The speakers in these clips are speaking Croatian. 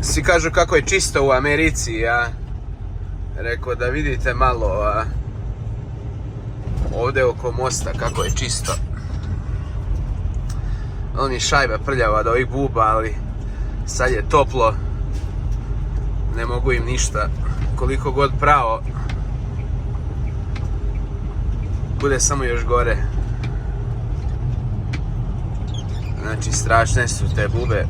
Svi kažu kako je čisto u Americi, ja rekao da vidite malo ovdje oko mosta kako je čisto. On je šajba prljava od ovih buba, ali sad je toplo, ne mogu im ništa, koliko god pravo, bude samo još gore. Znači strašne su te bube.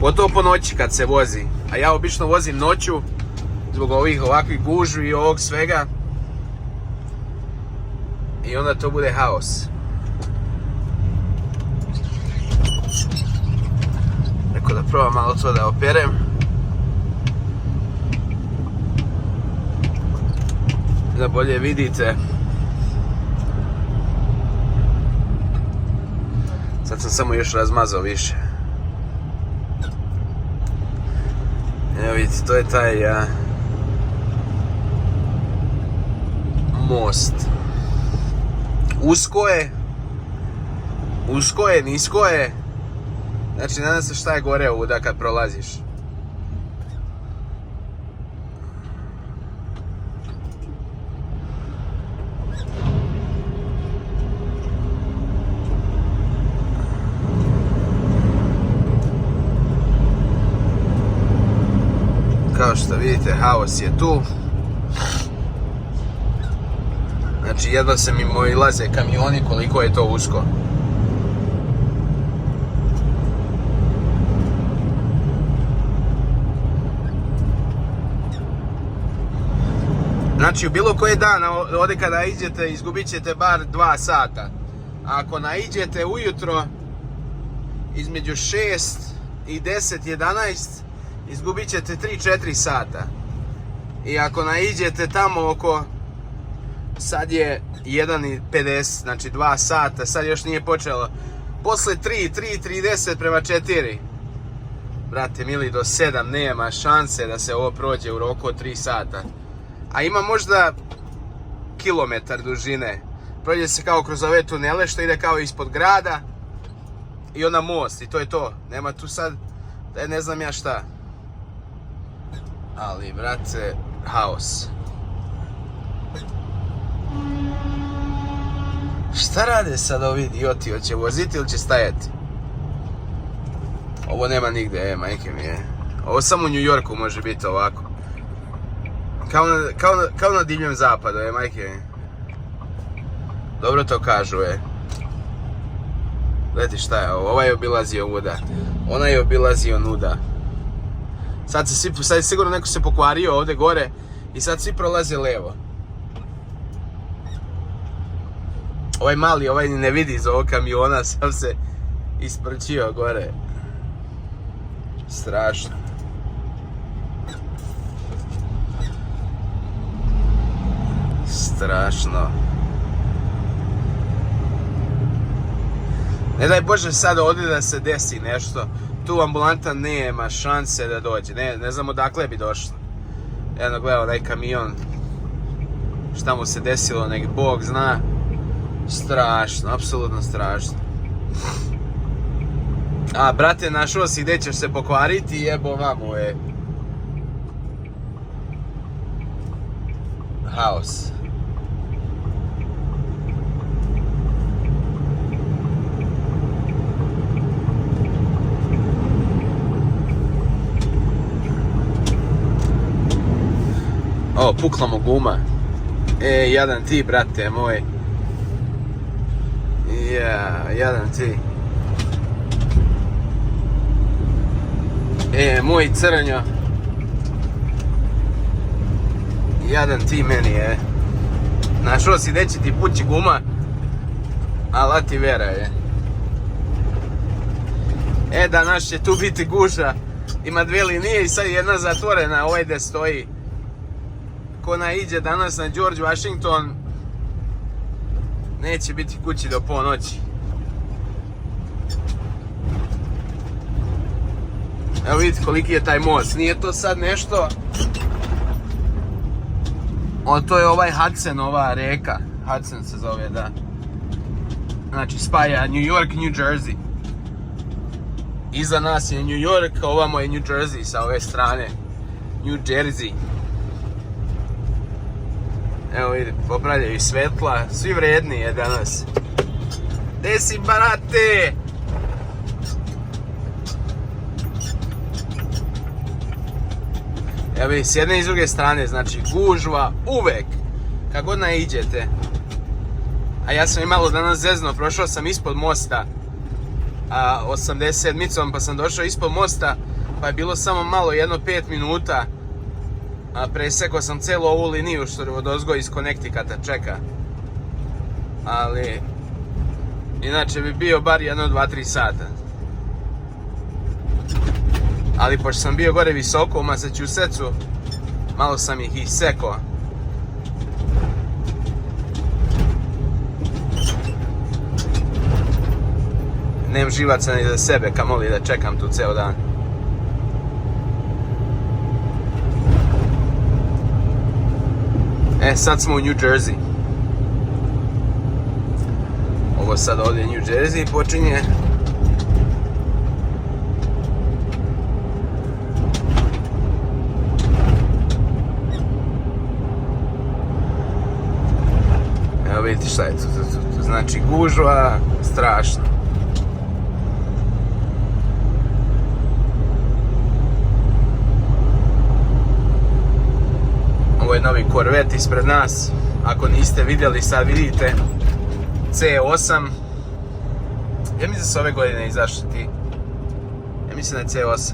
Pogotovo po noći kad se vozi. A ja obično vozim noću zbog ovakvih gužvi i ovog svega. I onda to bude haos. Rekao da probam malo to da operem. Da bolje vidite. Sad sam samo još razmazao više. Evo vidite, to je taj most. Usko je, nisko je. Znači, ne zna se šta je gore ovuda kad prolaziš. Kao što vidite, haos je tu. Znači, jedva se mimo ilaze kamioni koliko je to usko. Znači, u bilo koji dan ovdje kada iđete, izgubit ćete bar 2 sata. A ako naiđete ujutro između 6 i 10, 11, izgubit ćete 3-4 sata. I ako naiđete tamo oko, sad je 1:50, znači 2 sata, sad još nije počelo. Posle 3:30 prema 4. Brate mili, do 7 nema šanse da se ovo prođe u roku od 3 sata. A ima možda kilometar dužine. Prođe se kao kroz ove tunele što ide kao ispod grada. I onda most i to je to. Nema tu sad, ne znam ja šta. Ali, brate, haos. Šta rade sad ovi idioti? Hoće voziti ili će stajati? Ovo nema nigde, majke mi je. Ovo samo u New Yorku može biti ovako. Kao na divljem zapadu, majke mi. Dobro to kažu, Gledajte šta je ovo. Ovaj je obilazio ovuda. Ona je obilazio nuda. Sad je sigurno neko se pokvario ovdje gore i sad svi prolaze levo. Ovaj mali, ovaj ne vidi iz ovog kamiona, sam se isprčio gore. Strašno. Strašno. Ne daj Bože sad ovdje da se desi nešto. Tu ambulanta nema šanse da dođe. Ne znam odakle bi došla. Jedno gledao onaj kamion. Šta mu se desilo, nek Bog zna. Strašno, apsolutno strašno. A brate, našao si gdje ćeš se pokvariti, jebo mamu, Haos. O, pukla mu guma. Jadan ti, brate moj. Jadan ti. Moj crnjo. Jadan ti meni, Našao si gdje će ti pući guma. Ala ti vera, danas će tu biti guža. Ima 2 linije i sad jedna zatvorena, ovaj gdje stoji. Ko naiđe danas na George Washington, neće biti kući do ponoći. Evo vidite koliki je taj most, nije to sad nešto. To je ovaj Hudson, ova reka. Hudson se zove, da. Znači spaja New York, New Jersey. Iza nas je New York, a ovamo je New Jersey sa ove strane. New Jersey. Evo vidi, popravljaju svetla, svi vredni je danas. Gde si, barate? Evo vidi, s jedne i s druge strane, znači gužva uvek, kad god naiđete. A ja sam i malo danas zezno, prošao sam ispod mosta 87-icom, pa sam došao ispod mosta, pa je bilo samo malo, jedno 5 minuta. Presekao sam celu ovu liniju što odozgo iz Connecticuta čeka. Ali inače bi bio bar jedno 2-3 sata. Ali pošto sam bio gore visoko u Massachusettsu, malo sam ih isekao. Nemam živaca ni za sebe, kamoli da čekam tu ceo dan. Sad smo u New Jersey. Ovo sad ovdje New Jersey počinje. Evo vidite šta je tu. Znači gužva, strašno. Ovo je novi Corvette ispred nas. Ako niste vidjeli, sad vidite. C8. Ja mislim da su ove godine izašli ti. Ja mislim da je C8.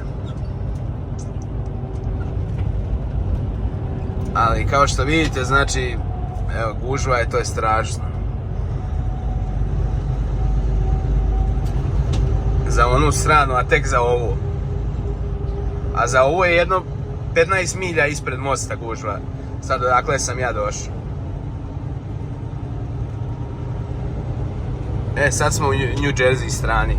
Ali kao što vidite, znači, evo, gužva je, to je strašno. Za onu stranu, a tek za ovu. A za ovu je jedno 15 milja ispred mosta gužva. Sad odakle sam ja došao. Sad smo u New Jersey strani.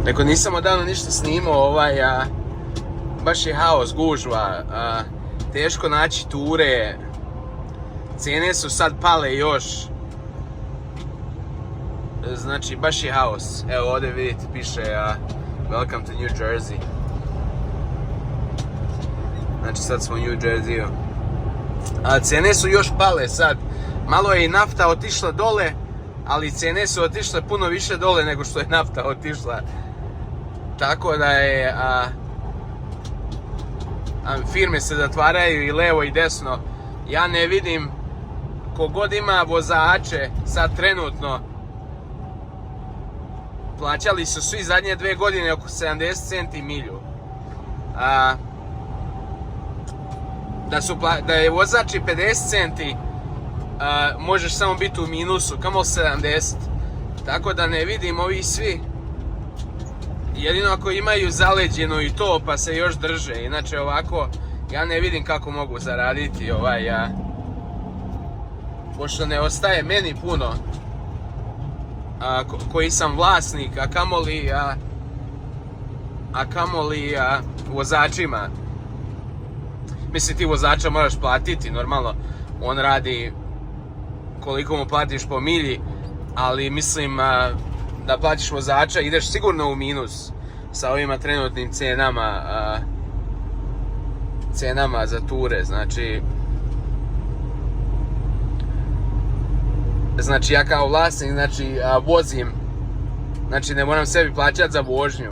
Neko nisam odavno ništa snimao, baš je haos, gužva, teško naći ture, cijene su sad pale još. Znači baš je haos. Evo ovdje vidite piše Welcome to New Jersey. Znači sad smo u New Jerseyu. Cijene su još pale sad. Malo je i nafta otišla dole, ali cijene su otišle puno više dole nego što je nafta otišla. Tako da je firme se zatvaraju i levo i desno. Ja ne vidim, kogod ima vozače sad trenutno, plaćali su svi zadnje 2 godine oko 70 centi milju. Da je vozač i 50 centi, možeš samo biti u minusu, kamo 70. Tako da ne vidim ovi svi. Jedino ako imaju zaleđeno i to, pa se još drže. Inače ovako, ja ne vidim kako mogu zaraditi pošto ne ostaje meni puno. Koji sam vlasnik, a kamoli vozačima. Mislim, ti vozača moraš platiti, normalno, on radi koliko mu platiš po milji, ali mislim da platiš vozača, ideš sigurno u minus sa ovima trenutnim cenama za ture, znači ja kao vlasnik, vozim, znači ne moram sebi plaćati za vožnju,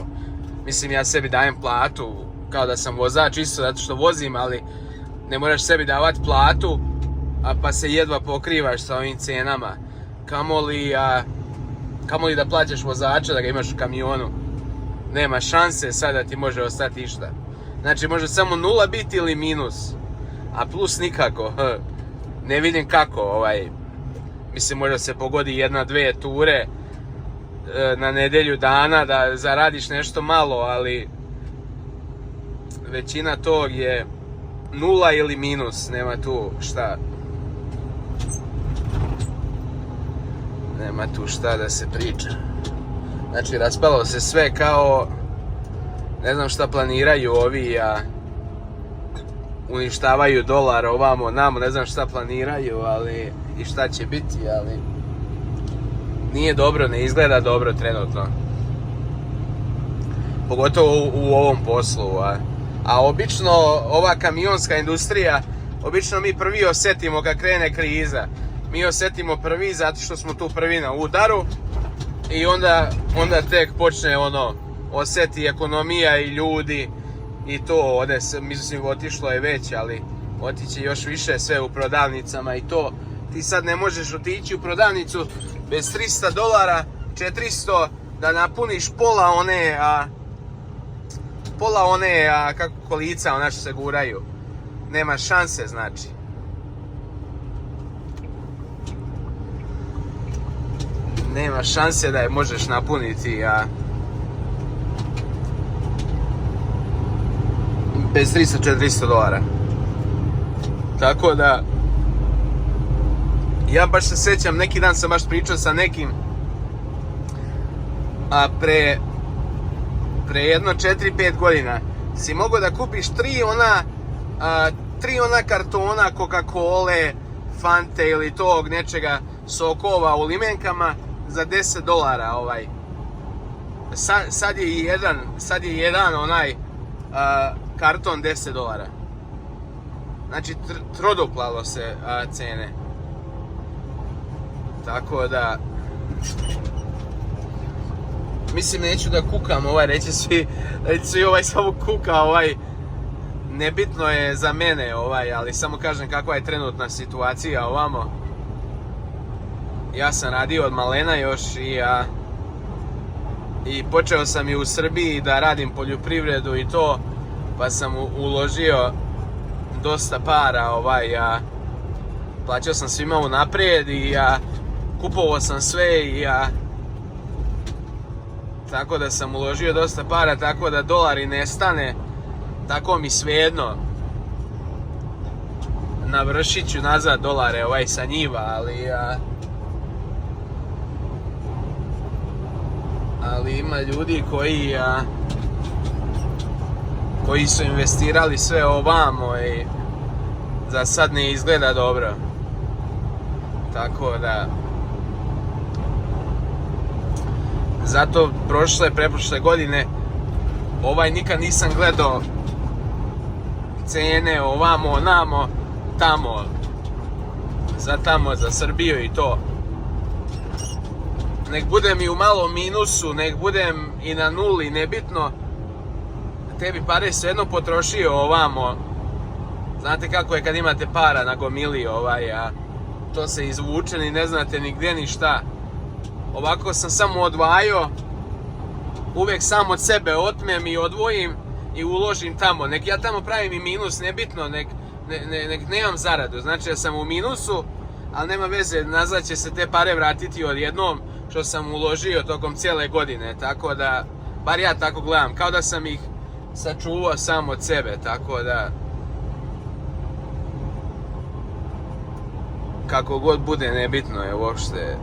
mislim ja sebi dajem platu kao da sam vozač isto zato što vozim, ali ne moraš sebi davati platu, pa se jedva pokrivaš sa ovim cenama, kamoli da plaćaš vozača, da ga imaš u kamionu, nema šanse sad da ti može ostati išta. Znači može samo 0 biti ili minus, a plus nikako, ne vidim kako, mislim možda se pogodi 1-2 ture na nedjelju dana da zaradiš nešto malo, ali većina tog je 0 ili minus, nema tu šta. Nema tu šta da se priča. Znači raspalo se sve kao, ne znam šta planiraju ovi, uništavaju dolar ovamo, namo, ne znam šta planiraju, ali i šta će biti, ali nije dobro, ne izgleda dobro trenutno. Pogotovo u ovom poslu. A obično ova kamionska industrija, obično mi prvi osjetimo kad krene kriza. Mi osjetimo prvi zato što smo tu prvi na udaru i onda tek počne osjeti ekonomija i ljudi i to ovdje, mislim, otišlo je već, ali otiće još više sve u prodavnicama i to. Ti sad ne možeš otići u prodavnicu bez $300, 400 da napuniš pola one kako kolica ona što se guraju. Nema šanse, znači. Nema šanse da je možeš napuniti bez $300-400. Tako da ja baš se sjećam, neki dan sam baš pričao sa nekim pre jedno 4-5 godina si mogao da kupiš tri ona kartona Coca-Cole, Fante ili tog nečega sokova u limenkama za $10. Sad je jedan onaj karton $10. Znači troduplalo se cene. Tako da mislim, neću da kukam, reći svi samo kuka, nebitno je za mene, ali samo kažem kakva je trenutna situacija ovamo. Ja sam radio od malena još i počeo sam i u Srbiji da radim poljoprivredu i to, pa sam uložio dosta para, plaćao sam svima unaprijed i kupovao sam sve i tako da sam uložio dosta para, tako da dolari nestane, tako mi svejedno. Navršit ću nazad dolare sa njiva, ali ima ljudi koji su investirali sve ovamo i za sad ne izgleda dobro. Tako da zato preprošle godine nikad nisam gledao cene ovamo, onamo, tamo, za Srbiju i to. Nek budem i u malom minusu, nek budem i na nuli, nebitno, tebi pare svejedno potrošio ovamo. Znate kako je kad imate para na gomili, to se izvuče ni ne znate ni gdje ni šta. Ovako sam samo odvajao, uvijek sam od sebe otmem i odvojim i uložim tamo. Nek ja tamo pravim i minus, nebitno, nek nemam zaradu. Znači da sam u minusu, ali nema veze, nazad će se te pare vratiti odjednom što sam uložio tokom cijele godine. Tako da, bar ja tako gledam, kao da sam ih sačuvao sam od sebe, tako da kako god bude, nebitno je uopšte.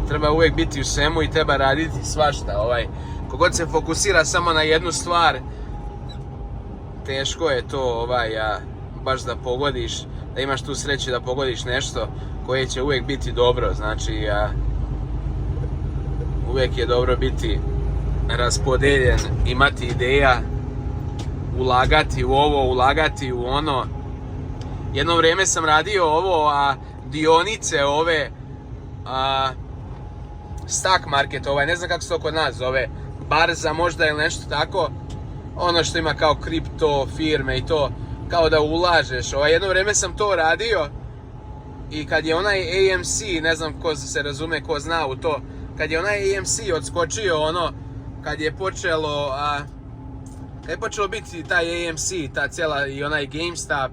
Treba uvijek biti u svemu i treba raditi svašta. Kogod se fokusira samo na jednu stvar, teško je to baš da pogodiš, da imaš tu sreću da pogodiš nešto koje će uvijek biti dobro. Znači uvijek je dobro biti raspodeljen, imati ideja, ulagati u ovo, ulagati u ono. Jedno vrijeme sam radio ovo, dionice ove, stock market, ne znam kako se to kod nas zove, barza možda ili nešto tako, ono što ima kao kripto firme i to, kao da ulažeš. Jedno vrijeme sam to radio i kad je onaj AMC, ne znam ko se razume, ko zna u to, kad je onaj AMC odskočio, kad je počelo biti taj AMC, ta cijela i onaj GameStop,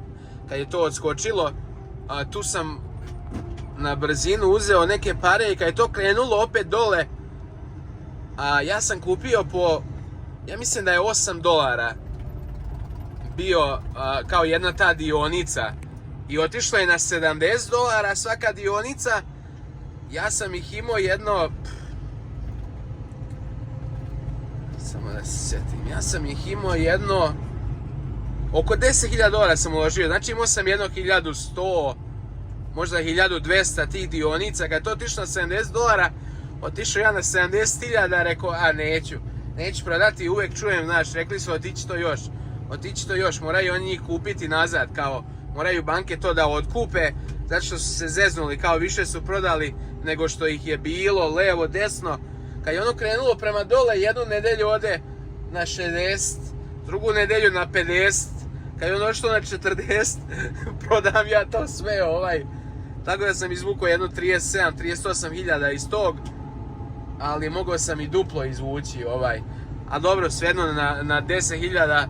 kad je to odskočilo, tu sam na brzinu uzeo neke pare i kad je to krenulo opet dole, ja sam kupio ja mislim da je $8 bio kao jedna ta dionica i otišlo je na $70 svaka dionica. Ja sam ih imao samo da se sjetim, ja sam ih imao oko $10.000 sam uložio, znači imao sam jedno 1100, možda 1200 tih dionica, kad je to otišlo na $70, otišao ja na 70.000, rekao, neću prodati, uvijek čujem, znaš, rekli su otići to još, moraju oni njih kupiti nazad, kao, moraju banke to da otkupe, zato što su se zeznuli, kao više su prodali nego što ih je bilo, levo, desno. Kad je ono krenulo prema dole, jednu nedelju ode na 60, drugu nedelju na 50, kad je ono došlo na 40, prodam ja to sve, tako da sam izvukao jedno 37-38 hiljada iz tog, ali mogao sam i duplo izvući, a dobro, svejedno na 10.000,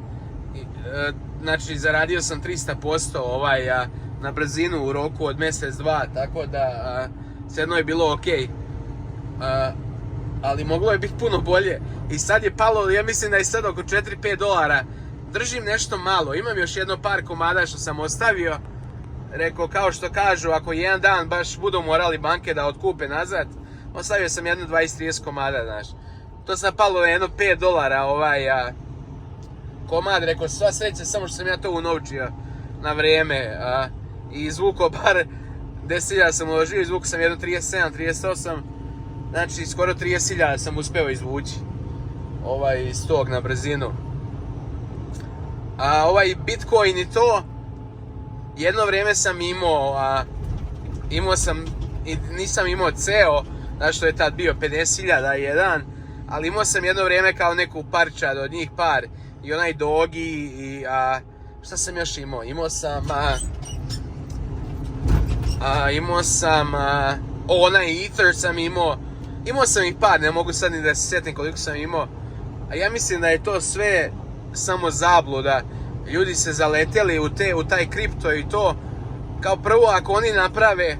znači zaradio sam 300%, na brzinu u roku od mjesec, dva, tako da svejedno je bilo ok. Ali moglo je biti puno bolje i sad je palo, ja mislim da je sad oko $4-5. Držim nešto malo, imam još jedno par komada što sam ostavio, rekao kao što kažu, ako jedan dan baš budu morali banke da otkupe nazad, ostavio sam jedno 20-30 komada, znaš. To sam palo jedno $5 komad, rekao sva sreća, samo što sam ja to unovčio na vrijeme i izvukao bar 10.000 sam uložio, izvukao sam jedno 37-38, znači skoro 30.000 sam uspio izvući iz tog na brzinu. A Bitcoin i to, jedno vrijeme sam imao sam, nisam imao ceo, znači što je tad bio 50.000 jedan, ali imao sam jedno vrijeme kao neku parčad od njih par, i onaj Dogi i šta sam još imao? Imao sam onaj Ether sam imao sam ih par, ne mogu sad ni da se sjetim koliko sam imao, a ja mislim da je to sve samo zabluda, ljudi se zaleteli u taj kripto i to, kao prvo ako oni naprave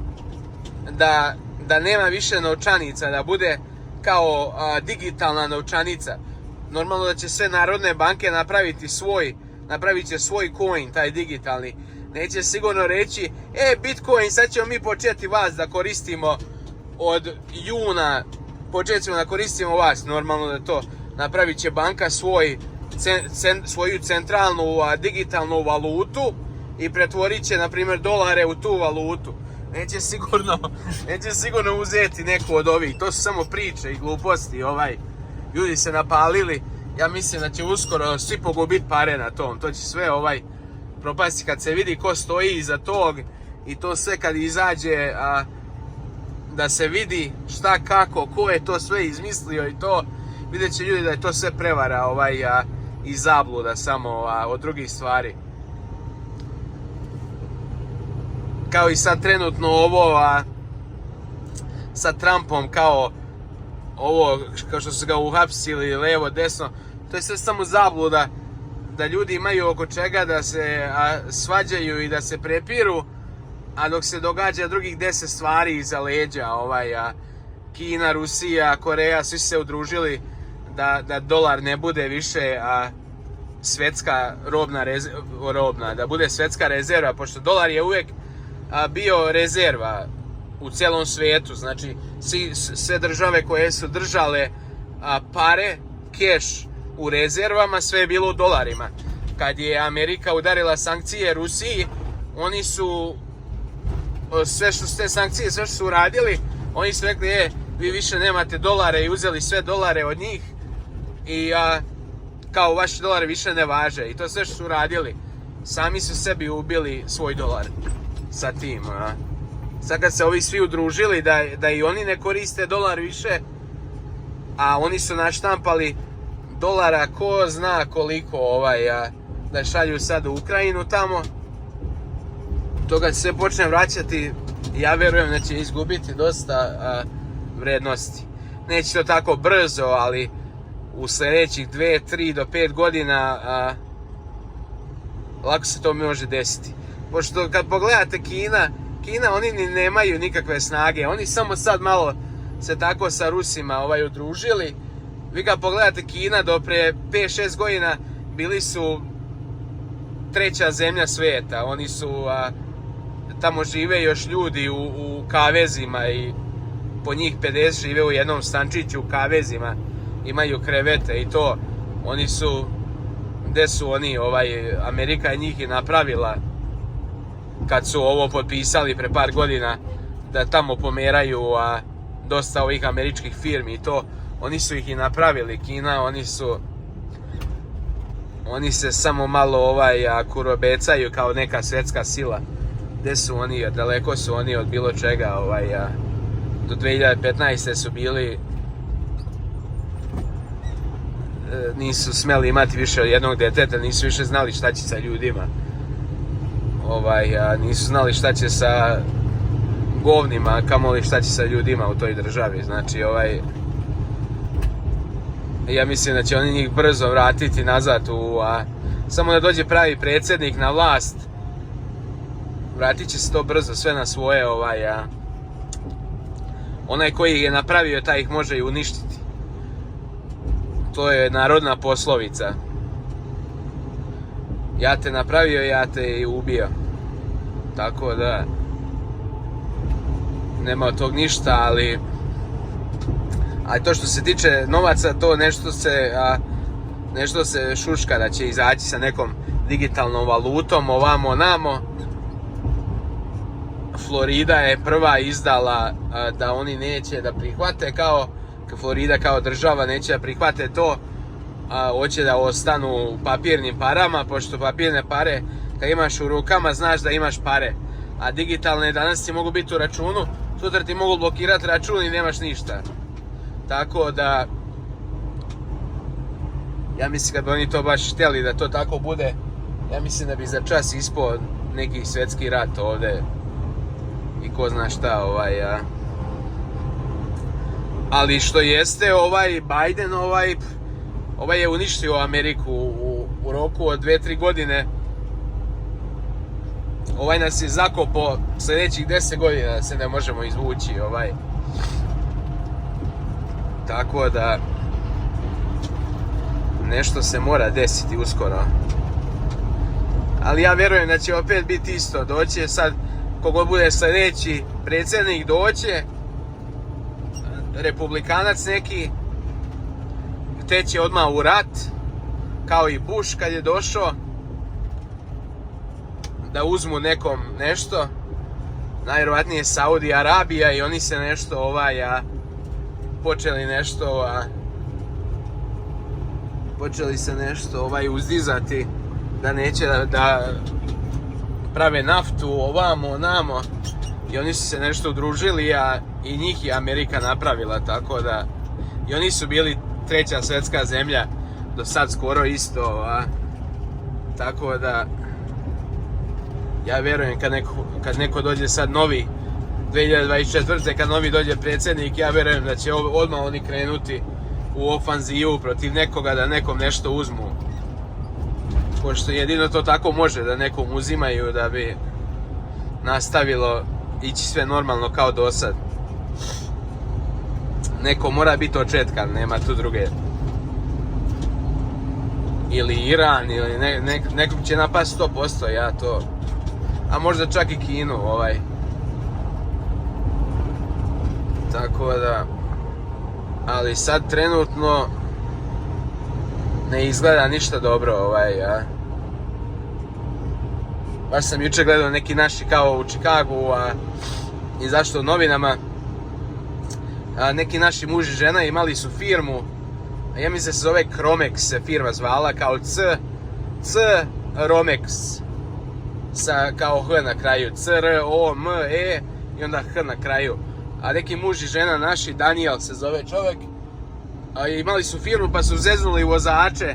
da nema više novčanica, da bude kao digitalna novčanica, normalno da će sve narodne banke napravit će svoj coin, taj digitalni. Neće sigurno reći, Bitcoin, sad ćemo mi početi vas da koristimo od juna, počet ćemo da koristimo vas, normalno da to napravit će banka svoju centralnu digitalnu valutu i pretvorit će, na primjer, dolare u tu valutu. Neće sigurno uzeti neku od ovih, to su samo priče i gluposti, ljudi se napalili, ja mislim da će uskoro svi pogubiti pare na tom, to će sve propasti kad se vidi ko stoji iza tog i to sve kad izađe, da se vidi šta, kako, ko je to sve izmislio i to, vidjet će ljudi da je to sve prevara i zabluda samo od drugih stvari. Kao i sad trenutno sa Trumpom, kao što su ga uhapsili levo, desno, to je sve samo zabluda, da ljudi imaju oko čega da se svađaju i da se prepiru, a dok se događa drugih 10 stvari iza leđa, Kina, Rusija, Koreja, svi se udružili da dolar ne bude više svetska robna, da bude svetska rezerva, pošto dolar je uvijek bio rezerva u cijelom svijetu, znači sve države koje su držale pare, keš u rezervama, sve je bilo u dolarima. Kad je Amerika udarila sankcije Rusiji, oni su sve što su uradili, oni su rekli, vi više nemate dolare, i uzeli sve dolare od njih i kao vaši dolari više ne važe, i to sve što su uradili, sami su sebi ubili svoj dolar sa tim. Sad kad se ovi svi udružili da i oni ne koriste dolar više, a oni su naštampali dolara ko zna koliko da šalju sad u Ukrajinu tamo, to kad se počne vraćati, ja vjerujem da će izgubiti dosta vrednosti. Neće to tako brzo, ali u sljedećih 2, 3 do 5 godina lako se to može desiti. Pošto kad pogledate Kina, oni nemaju nikakve snage, oni samo sad malo se tako sa Rusima udružili. Vi kad pogledate Kina, do pre 5-6 godina bili su 3. zemlja svijeta, oni su, tamo žive još ljudi u kavezima i po njih 50 žive u jednom stančiću u kavezima, imaju krevete i to, oni su gdje su oni, Amerika je njih i napravila kad su ovo potpisali pre par godina da tamo pomeraju dosta ovih američkih firmi i to, oni su ih i napravili. Kina, oni se samo malo kurobecaju kao neka svjetska sila. Gdje su oni, daleko su oni od bilo čega, do 2015. su bili, nisu smjeli imati više od jednog djeteta, nisu više znali šta će sa ljudima, nisu znali šta će sa govnima, kamoli šta će sa ljudima u toj državi. Znači, ja mislim da će oni njih brzo vratiti nazad samo da dođe pravi predsjednik na vlast, vratit će se to brzo sve na svoje. Onaj koji ih je napravio, taj ih može i uništiti. To je narodna poslovica. Ja te napravio, ja te i ubio. Tako da nema od tog ništa, ali to što se tiče novaca, to nešto se šuška da će izaći sa nekom digitalnom valutom, ovamo namo. Florida je prva izdala da oni neće da prihvate, Florida kao država neće da prihvate to, hoće da ostanu u papirnim parama, pošto papirne pare kad imaš u rukama znaš da imaš pare, a digitalne danas ti mogu biti u računu, sutra ti mogu blokirati račun i nemaš ništa. Tako da ja mislim kad bi oni to baš htjeli da to tako bude, ja mislim da bi za čas ispao neki svjetski rat ovdje i ko zna šta. Ali što jeste, Biden je uništio Ameriku u roku od 2-3 godine. Nas je zakopao sljedećih 10 godina da se ne možemo izvući. Tako da nešto se mora desiti uskoro. Ali ja vjerujem da će opet biti isto. Doće sad, kogo bude sljedeći predsjednik, doće republikanac neki, teće odmah u rat, kao i Bush kad je došao, da uzmu nekom nešto, najvjerojatnije Saudi Arabija, i oni se nešto počeli se nešto uzdizati, da neće da prave naftu ovamo namo, i oni su se nešto udružili, i njih je Amerika napravila, tako da i oni su bili treća svjetska zemlja do sad skoro isto, tako da ja vjerujem kad neko dođe sad novi 2024. kad novi dođe predsjednik, ja vjerujem da će odmah oni krenuti u ofanzivu protiv nekoga, da nekom nešto uzmu, pošto jedino to tako može, da nekom uzimaju da bi nastavilo ići sve normalno kao do sad. Neko mora biti očetkan, nema tu druge. Ili Iran, ili nekog će napast 100%, ja to. A možda čak i Kinu, Tako da, ali sad trenutno ne izgleda ništa dobro, Baš sam jučer gledao neki naši kao u Chicagu, i zašto u novinama, neki naši muž i žena imali su firmu, ja mislim se zove Cromex se firma zvala, kao C Romex, sa kao H na kraju, C-R-O-M-E i onda H na kraju. A neki muž i žena naši, Daniel se zove čovjek, imali su firmu pa su zeznuli vozače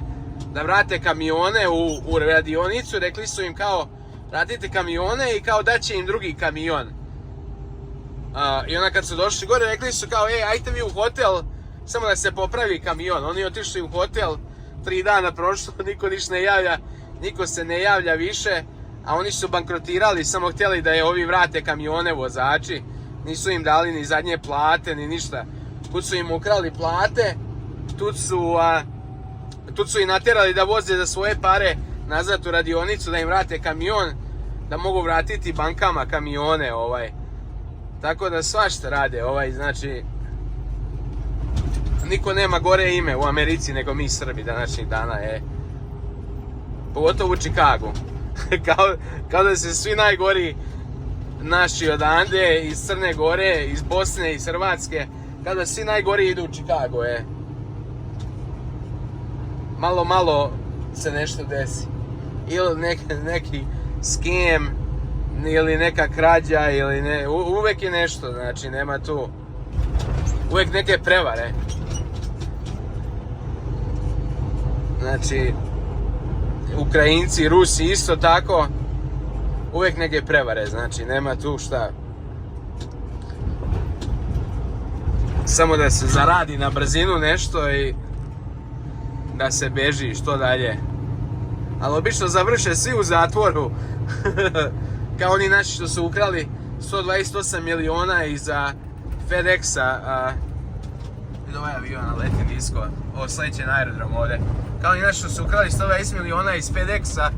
da vrate kamione u radionicu, rekli su im kao vratite kamione i kao daće im drugi kamion. I onda kad su došli gore rekli su kao ajte vi u hotel samo da se popravi kamion. Oni otišli u hotel, 3 dana prošlo, niko ništa ne javlja, niko se ne javlja više, a oni su bankrotirali, samo htjeli da je ovi vrate kamione vozači, nisu im dali ni zadnje plate ni ništa. Kud su im ukrali plate, tu su i natjerali da voze za svoje pare nazad u radionicu, da im vrate kamion, da mogu vratiti bankama kamione, Tako da svašta rade, znači niko nema gore ime u Americi nego mi Srbi današnjih dana, Pogotovo u Chicagu. kao da se svi najgori naši odande, iz Crne Gore, iz Bosne, iz Hrvatske, kao da svi najgori idu u Chicago, Malo se nešto desi. Ili neki scam, ili neka krađa, ili ne, uvek je nešto, znači nema tu. Uvek neke prevare. Znači, Ukrajinci, Rusi isto tako, uvijek neke prevare, znači nema tu šta. Samo da se zaradi na brzinu nešto i da se beži što dalje. Ali obično završe svi u zatvoru. Kao oni naši što su ukrali 128 miliona iza FedExa. Ovaj avion leti nisko, ovo sledeće na aerodrom ovdje. Kao oni naši što su ukrali 120 miliona iz FedExa,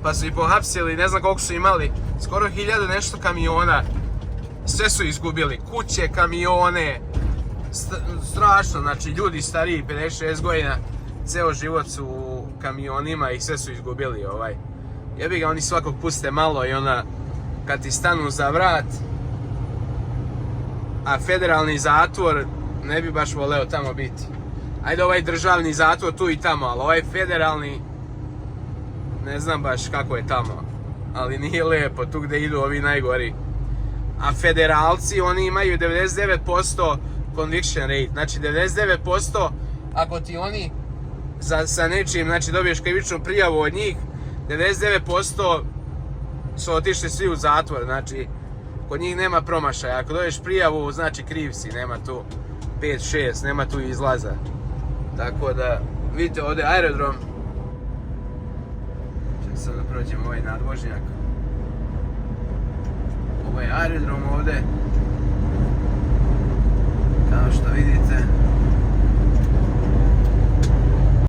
pa su ih pohapsili, ne znam koliko su imali, skoro 1000 nešto kamiona. Sve su izgubili, kuće, kamione, strašno, znači ljudi stariji 56 godina, ceo život su u kamionima i sve su izgubili. Jebi ga, oni svakog puste malo i onda kad ti stanu za vrat, a federalni zatvor ne bi baš voleo tamo biti. Ajde ovaj državni zatvor tu i tamo, ali ovaj federalni ne znam baš kako je tamo, ali nije lijepo tu gdje idu ovi najgori. A federalci, oni imaju 99% conviction rate, znači 99% ako ti oni sa nečim, znači dobiješ krivičnu prijavu od njih, 99% su otišli svi u zatvor, znači kod njih nema promašaja. Ako dobiješ prijavu, znači kriv si, nema tu 5-6, nema tu izlaza. Tako da, vidite ovdje aerodrom. Čekaj sad da prođem ovaj nadvožnjak. Ovo je aerodrom ovdje.